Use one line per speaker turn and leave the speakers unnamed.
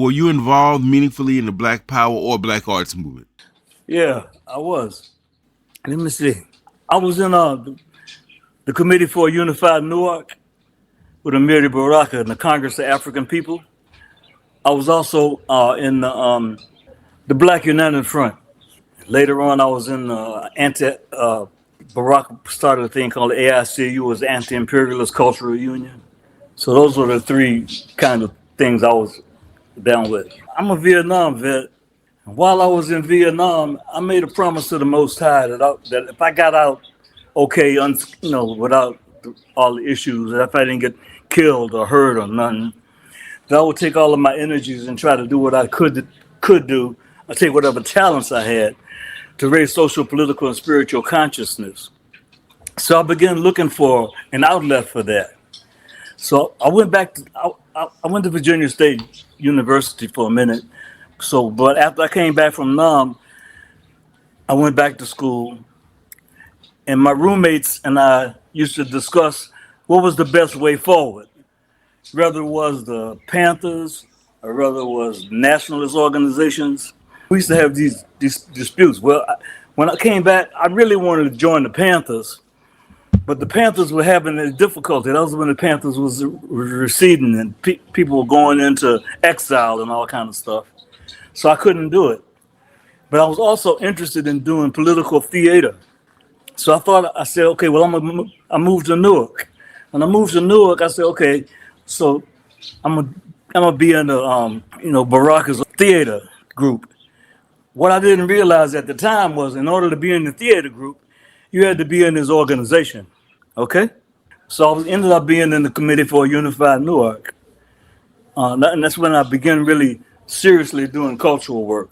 Were you involved meaningfully in the Black Power or Black Arts movement?
Yeah, I was. Let me see. I was in the Committee for a Unified Newark with Amiri Baraka in the Congress of African People. I was also in the Black United Front. Later on, I was in Barack started a thing called the AICU, was the Anti-Imperialist Cultural Union. So those were the three kind of things I was down with. I'm a Vietnam vet. While I was in Vietnam, I made a promise to the Most High that if I got out okay, without all the issues, that if I didn't get killed or hurt or nothing, that I would take all of my energies and try to do what I could do. I take whatever talents I had to raise social, political, and spiritual consciousness. So I began looking for an outlet for that. So I went back to I went to Virginia State University for a minute. But after I came back from Nam, I went back to school, and my roommates and I used to discuss what was the best way forward, whether it was the Panthers or whether it was nationalist organizations. We used to have these disputes. Well, when I came back, I really wanted to join the Panthers, but the Panthers were having a difficulty. That was when the Panthers was receding and people were going into exile and all kind of stuff. So I couldn't do it. But I was also interested in doing political theater. So I said, okay, well, I moved to Newark. When I moved to Newark, I said, okay, so I'm gonna be in the Baraka's theater group. What I didn't realize at the time was, in order to be in the theater group, you had to be in his organization. Okay, so I ended up being in the Committee for a Unified Newark, and that's when I began really seriously doing cultural work.